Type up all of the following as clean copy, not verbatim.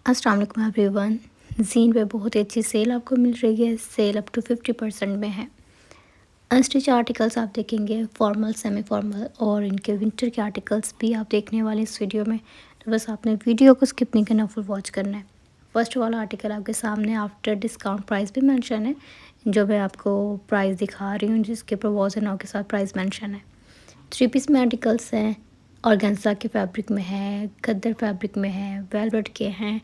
अस्सलाम वालेकुम एवरीवन। ज़ीन पे बहुत ही अच्छी सेल आपको मिल रही है। सेल अप टू 50% में है। अनस्टिच आर्टिकल्स आप देखेंगे, फॉर्मल, सेमी फॉर्मल और इनके विंटर के आर्टिकल्स भी आप देखने वाले इस वीडियो में। तो बस आपने वीडियो को स्किप नहीं करना, फुल वॉच करना है। फर्स्ट वाला आर्टिकल आपके सामने आफ्टर डिस्काउंट प्राइस भी मेंशन है, जो मैं आपको प्राइस दिखा रही हूँ जिसके ऊपर वॉज एंड के साथ प्राइस मेंशन है। 3 पीस में आर्टिकल्स हैं, ऑर्गेन्जा के फैब्रिक में है, खद्दर फैब्रिक में है, वेलवेट के हैं,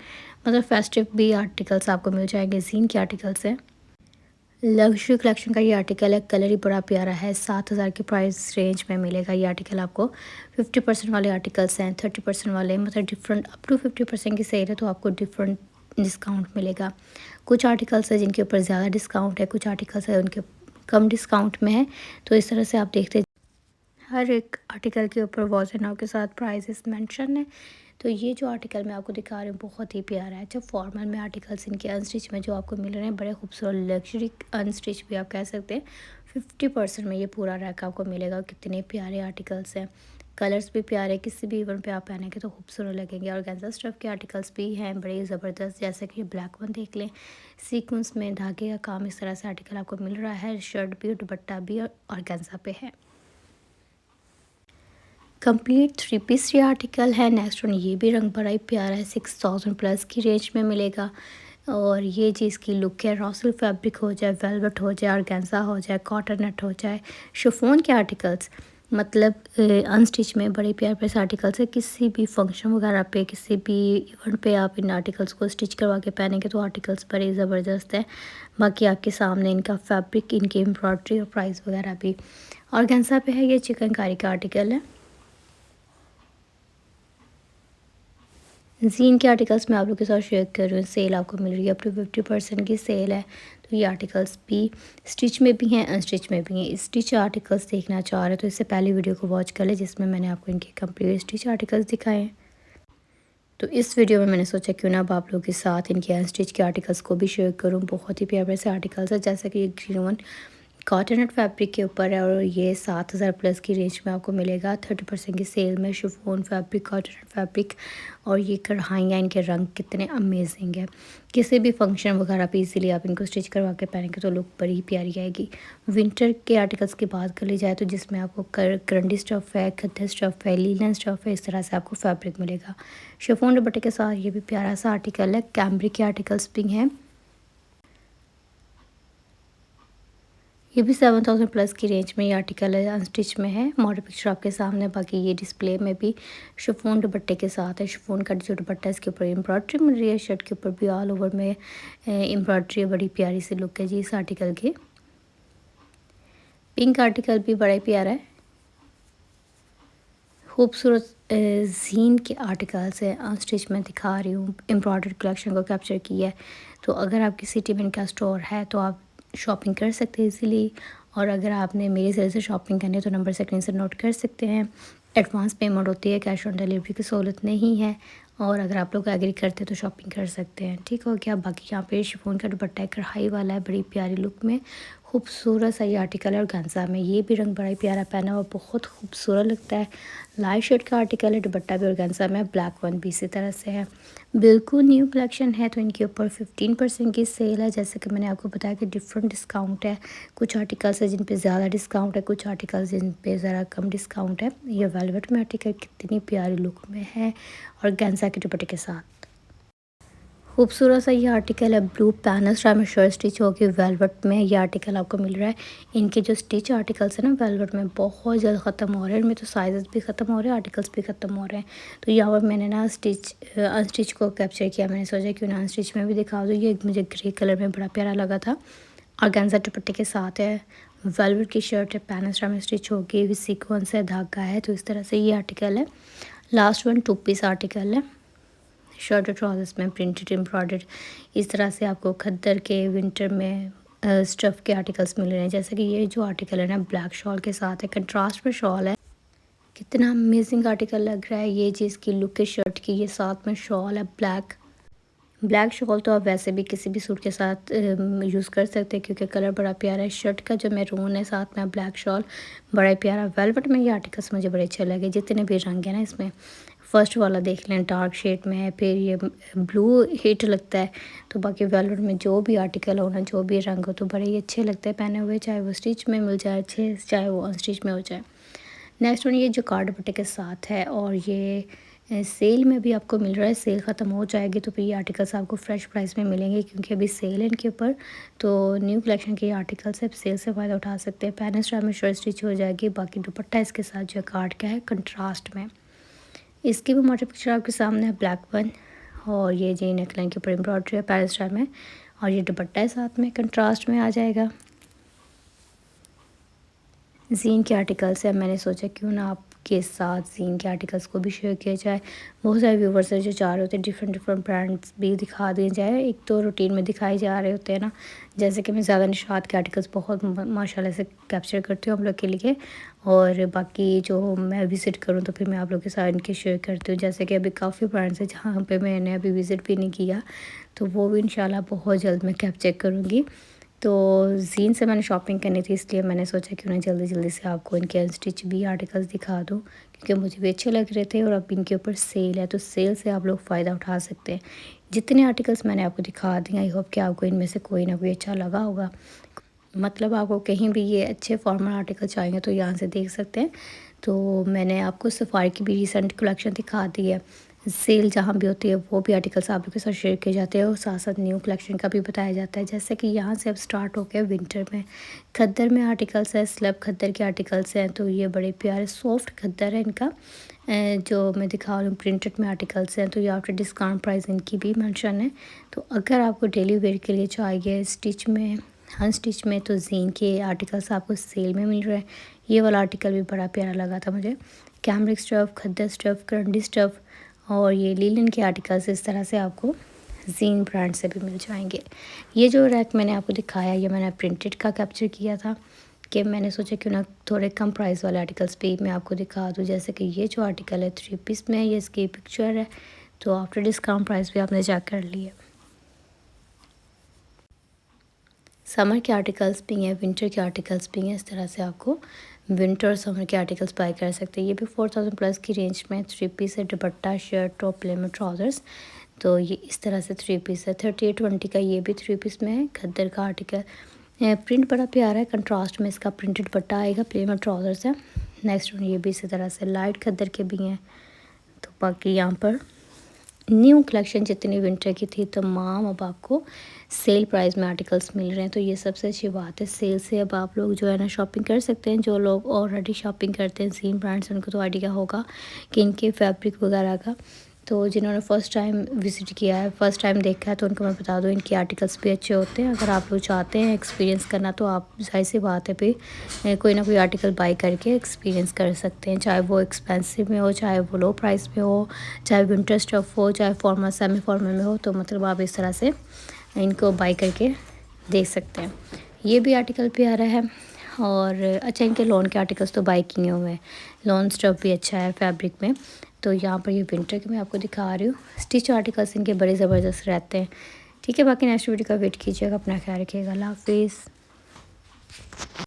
मतलब फेस्टिव भी आर्टिकल्स आपको मिल जाएंगे। ज़ीन के आर्टिकल्स हैं। लग्जरी कलेक्शन का ये आर्टिकल है। कलर ही बड़ा प्यारा है। 7,000 की प्राइस रेंज में मिलेगा ये आर्टिकल आपको। 50% वाले आर्टिकल्स हैं, 30% वाले, मतलब डिफरेंट अप टू 50% की सेल है तो आपको डिफरेंट डिस्काउंट मिलेगा। कुछ आर्टिकल्स है जिनके ऊपर ज़्यादा डिस्काउंट है, कुछ आर्टिकल्स है उनके कम डिस्काउंट में है। तो इस तरह से आप देखते हर एक आर्टिकल के ऊपर वॉच एंड हाउ के साथ प्राइसेस मेंशन है। तो ये जो आर्टिकल मैं आपको दिखा रही हूँ बहुत ही प्यारा है। जब फॉर्मल में आर्टिकल्स इनके अनस्टिच में जो आपको मिल रहे हैं, बड़े खूबसूरत लग्जरी अनस्टिच भी आप कह सकते हैं। 50% में ये पूरा रैक आपको मिलेगा। कितने प्यारे आर्टिकल्स हैं, कलर्स भी प्यारे, किसी भी इवेंट पे आप पहनेंगे तो खूबसूरत लगेंगे। और ऑर्गेन्जा स्टफ के आर्टिकल्स भी हैं बड़े ज़बरदस्त, जैसे कि ब्लैक वन देख लें। सीक्वेंस में धागे का काम इस तरह से आर्टिकल आपको मिल रहा है। शर्ट भी और दुपट्टा भी और ऑर्गेन्जा पे है। कंप्लीट 3 पीस ये आर्टिकल है। नेक्स्ट वन, ये भी रंग बड़ा ही प्यारा है। 6,000 प्लस की रेंज में मिलेगा। और ये चीज़ की लुक है। रॉसल फैब्रिक हो जाए, वेलवेट हो जाए, ऑर्गेन्जा हो जाए, कॉटन नेट हो जाए, शिफॉन के आर्टिकल्स, मतलब अनस्टिच में बड़े प्यारे प्यारे आर्टिकल्स है। किसी भी फंक्शन वगैरह पे, किसी भी इवेंट पे आप इन आर्टिकल्स को स्टिच करवा के पहनेंगे तो आर्टिकल्स बड़े ज़बरदस्त है। बाकी आपके सामने इनका फैब्रिक, इनकी एम्ब्रॉयडरी और प्राइस वगैरह भी। ऑर्गेन्जा पे है। ये चिकनकारी का आर्टिकल है। ज़ीन के आर्टिकल्स मैं आप लोग के साथ शेयर कर रही हूँ। सेल आपको मिल रही है, अप टू 50% की सेल है। तो ये आर्टिकल्स भी स्टिच में भी हैं, अनस्टिच में भी हैं। स्टिच आर्टिकल्स देखना चाह रहे हो तो इससे पहले वीडियो को वॉच कर ले, जिसमें मैंने आपको इनके कंप्लीट स्टिच आर्टिकल्स दिखाए हैं। तो इस वीडियो में मैंने सोचा क्यों ना अब आप लोगों के साथ इनके अनस्टिच के आर्टिकल्स को भी शेयर करूँ। बहुत ही प्यारे प्यारे से आर्टिकल्स है, जैसे कि ये green one cotton net fabric के ऊपर है और ये 7,000 प्लस की रेंज में आपको मिलेगा। 30% की सेल में chiffon fabric, cotton net fabric. और ये कढ़ाइयाँ, इनके रंग कितने अमेजिंग है। किसी भी फंक्शन वगैरह पे इजीली आप इनको स्टिच करवा के पहनेंगे तो लुक बड़ी प्यारी आएगी। विंटर के आर्टिकल्स की बात कर ली जाए तो जिसमें आपको करंडी स्टफ़ है, खद्दर स्टफ़ है, लीलन स्टफ़ है, इस तरह से आपको फैब्रिक मिलेगा। शिफॉन दुपट्टे के साथ ये भी प्यारा सा आर्टिकल है। कैमरिक के आर्टिकल्स भी हैं। ये भी 7,000 प्लस की रेंज में ये आर्टिकल है। अनस्टिच में है। मॉडल पिक्चर आपके सामने। बाकी ये डिस्प्ले में भी शिफॉन दुपट्टे के साथ है। शिफॉन का जो दुपट्टा है इसके ऊपर एम्ब्रॉयडरी मिल रही है। शर्ट के ऊपर भी ऑल ओवर में एम्ब्रॉयडरी, बड़ी प्यारी सी लुक है जी इस आर्टिकल की। पिंक आर्टिकल भी बड़ा ही प्यारा है। खूबसूरत ज़ीन के आर्टिकल्स है। अनस्टिच में दिखा रही हूँ, एम्ब्रॉयडर्ड कलेक्शन को कैप्चर किया है। तो अगर आपकी सिटी में इनका स्टोर है तो आप शॉपिंग कर सकते हैं इजीली। और अगर आपने मेरे ज़रिए से शॉपिंग करनी है तो नंबर स्क्रीन से नोट कर सकते हैं। एडवांस पेमेंट होती है, कैश ऑन डिलीवरी की सहूलत नहीं है। और अगर आप लोग एग्री करते हैं तो शॉपिंग कर सकते हैं। ठीक हो गया। बाकी यहाँ पे शिफॉन का दुपट्टा है, कढ़ाई वाला है, बड़ी प्यारी लुक में। खूबसूरत सा ये आर्टिकल है। और गांजा में ये भी रंग बड़ा ही प्यारा पहना हुआ, बहुत खूबसूरत लगता है। लाइट शेड का आर्टिकल है। दुपट्टा भी ऑर्गेन्जा में, ब्लैक वन भी इसी तरह से है। बिल्कुल न्यू कलेक्शन है तो इनके ऊपर 15% की सेल है। जैसे कि मैंने आपको बताया कि डिफरेंट डिस्काउंट है। कुछ आर्टिकल्स है जिन पे ज़्यादा डिस्काउंट है, कुछ आर्टिकल्स जिन पे ज़रा कम डिस्काउंट है। ये वेलवेट में आर्टिकल कितनी प्यारी लुक में है और ऑर्गेन्जा के दुपट्टे के साथ। खूबसूरत सा ये आर्टिकल है। ब्लू पैनल स्टाइल में शर्ट स्टिच होगी वेलवेट में ये आर्टिकल आपको मिल रहा है। इनके जो स्टिच आर्टिकल्स हैं ना वेलवेट में, बहुत जल्द ख़त्म हो रहे हैं। इनमें तो साइजेस भी ख़त्म हो रहे हैं, आर्टिकल्स भी ख़त्म हो रहे हैं। तो यहाँ पर मैंने ना अनस्टिच को कैप्चर किया। मैंने सोचा क्यों ना अनस्टिच में भी दिखा दूँ। ये मुझे ग्रे कलर में बड़ा प्यारा लगा था। ऑर्गेन्जा दुपट्टे के साथ है। वेलवेट की शर्ट है, पैनल स्टाइल में स्टिच होगी, विद सीक्वेंस है, धागा है। तो इस तरह से ये आर्टिकल है। लास्ट वन 2 पीस आर्टिकल है। शर्ट और ट्राउजर्स में प्रिंटेड एम्ब्रॉयडर्ड इस तरह से आपको खद्दर के विंटर में स्टफ़ के आर्टिकल्स मिल रहे हैं। जैसे कि ये जो आर्टिकल है ना ब्लैक शॉल के साथ है, कंट्रास्ट में शॉल है। कितना अमेजिंग आर्टिकल लग रहा है। ये चीज़ की लुक है शर्ट की, ये साथ में शॉल है ब्लैक। ब्लैक शॉल तो आप वैसे भी किसी भी सूट के साथ यूज़ कर सकते हैं क्योंकि कलर बड़ा प्यारा है। शर्ट का जो मैरून है, साथ में ब्लैक शॉल, बड़ा ही प्यारा। वेलवेट में ये आर्टिकल्स मुझे बड़े अच्छे लगे, जितने भी रंग हैं ना इसमें। फर्स्ट वाला देख लें डार्क शेड में है, फिर ये ब्लू हिट लगता है। तो बाकी वेलवेट में जो भी आर्टिकल हो ना, जो भी रंग हो, तो बड़े ही अच्छे लगते हैं पहने हुए, चाहे वो स्टिच में मिल जाए अच्छे, चाहे वो अनस्टिच में हो जाए। नेक्स्ट वन ये जो कार्ड दुपट्टे के साथ है, और ये सेल में भी आपको मिल रहा है। सेल ख़त्म हो जाएगी तो फिर ये आर्टिकल्स आपको फ्रेश प्राइस में मिलेंगे, क्योंकि अभी सेल है इनके ऊपर। तो न्यू कलेक्शन के ये आर्टिकल्स है, सेल से फ़ायदा उठा सकते हैं। पैन स्टाइल में शर्ट स्टिच हो जाएगी। बाकी दुपट्टा इसके साथ जो है कार्ड का है कंट्रास्ट में। इसकी भी मॉडल पिक्चर आपके सामने है, ब्लैक वन। और ये जी नेकलाइन के ऊपर एम्ब्रॉयडरी है पैन स्टाइल में, और ये दुपट्टा है साथ में कंट्रास्ट में आ जाएगा। ज़ीन के आर्टिकल्स है, मैंने सोचा क्यों ना आपके साथ ज़ीन के आर्टिकल्स को भी शेयर किया जाए। बहुत सारे व्यूवर्स हैं जो चाह रहे होते हैं डिफरेंट ब्रांड्स भी दिखा दिए जाए। एक तो रूटीन में दिखाए जा रहे होते हैं ना, जैसे कि मैं ज़्यादा निशात के आर्टिकल्स बहुत माशाल्लाह से कैप्चर करती हूँ आप लोग के लिए, और बाकी जो मैं विज़िट करूँ तो फिर मैं आप लोग के साथ इनके शेयर करती हूँ। जैसे कि अभी काफ़ी ब्रांड्स हैं जहाँ पे मैंने अभी विज़िट भी नहीं किया, तो वो भी इंशाल्लाह बहुत जल्द मैं कैप्चर करूँगी। तो ज़ीन से मैंने शॉपिंग करनी थी, इसलिए मैंने सोचा क्यों ना जल्दी जल्दी से आपको इनके अनस्टिच भी आर्टिकल्स दिखा दूँ, क्योंकि मुझे भी अच्छे लग रहे थे। और अब इनके ऊपर सेल है, तो सेल से आप लोग फ़ायदा उठा सकते हैं। जितने आर्टिकल्स मैंने आपको दिखा दिए, आई होप कि आपको इनमें से कोई ना कोई अच्छा लगा होगा। मतलब आपको कहीं भी ये अच्छे फॉर्मल आर्टिकल चाहिए तो यहाँ से देख सकते हैं। तो मैंने आपको सफ़ारी की भी रिसेंट कलेक्शन दिखा दी है। सेल जहाँ भी होती है वो भी आर्टिकल्स आप लोग के साथ शेयर किए जाते हैं, और साथ साथ न्यू कलेक्शन का भी बताया जाता है। जैसे कि यहाँ से अब स्टार्ट हो गया विंटर में, खद्दर में आर्टिकल्स है, स्लब खद्दर के आर्टिकल्स हैं। तो ये बड़े प्यारे सॉफ्ट खद्दर है इनका, जो मैं दिखा रही हूँ प्रिंटेड में आर्टिकल्स हैं। तो ये आफ्टर डिस्काउंट प्राइस इनकी भी मेंशन है। तो अगर आपको डेली वेयर के लिए चाहिए स्टिच में, अनस्टिच में, तो ज़ीन के आर्टिकल्स आपको सेल में मिल रहे हैं। ये वाला आर्टिकल भी बड़ा प्यारा लगा था मुझे, कैमरिक स्टफ़, खद्दर स्टफ़, करंडी स्टफ़, और ये लीलन के आर्टिकल्स इस तरह से आपको ज़ीन ब्रांड से भी मिल जाएंगे। ये जो रैक मैंने आपको दिखाया, ये मैंने प्रिंटेड का कैप्चर किया था, कि मैंने सोचा क्यों ना थोड़े कम प्राइस वाले आर्टिकल्स भी मैं आपको दिखा दूँ। जैसे कि ये जो आर्टिकल है 3 पीस में है, ये इसकी पिक्चर है। तो आफ्टर डिस्काउंट प्राइस भी आपने चेक कर लिया। समर के आर्टिकल्स भी हैं, विंटर के आर्टिकल्स भी हैं। इस तरह से आपको विंटर और समर के आर्टिकल्स बाय कर सकते हैं। ये भी 4000 प्लस की रेंज में 3 पीस है, dupatta, shirt, top, plain trousers. तो ये इस तरह से 3 पीस है। 3820 का ये भी 3 पीस में है, खद्दर का आर्टिकल। प्रिंट बड़ा प्यारा है, कंट्रास्ट में इसका प्रिंटेड दुपट्टा आएगा, प्लेन में ट्राउज़र्स है। नेक्स्ट वन ये भी इसी तरह से लाइट खद्दर के भी हैं। तो बाकी यहाँ पर न्यू कलेक्शन जितनी विंटर की थी तमाम अब आपको सेल प्राइस में आर्टिकल्स मिल रहे हैं। तो ये सबसे अच्छी बात है, सेल से अब आप लोग जो है ना शॉपिंग कर सकते हैं। जो लोग ऑलरेडी शॉपिंग करते हैं ज़ीन ब्रांड से, उनको तो आइडिया होगा कि इनके फैब्रिक वगैरह का। तो जिन्होंने फ़र्स्ट टाइम विज़िट किया है, फ़र्स्ट टाइम देखा है, तो उनको मैं बता दूँ इनके आर्टिकल्स भी अच्छे होते हैं। अगर आप लोग चाहते हैं एक्सपीरियंस करना, तो आप जाहिर सी बात है फिर कोई ना कोई आर्टिकल बाई करके एक्सपीरियंस कर सकते हैं, चाहे वो एक्सपेंसिव में हो, चाहे वो लो प्राइस में हो, चाहे विंटर स्टफ़ हो, चाहे फॉर्मल सेमी फॉर्मल में हो। तो मतलब आप इस तरह से इनको बाई करके देख सकते हैं। ये भी आर्टिकल प्यारा है। और अच्छा, इनके लॉन के आर्टिकल्स तो बाई किए हुए हैं। लॉन स्टफ़ भी अच्छा है फैब्रिक में। तो यहाँ पर ये विंटर के मैं आपको दिखा रही हूँ। स्टिच आर्टिकल्स इनके बड़े ज़बरदस्त रहते हैं। ठीक है, बाकी नेक्स्ट वीडियो का वेट कीजिएगा। अपना ख्याल रखिएगा। अल्लाह हाफ़िज़।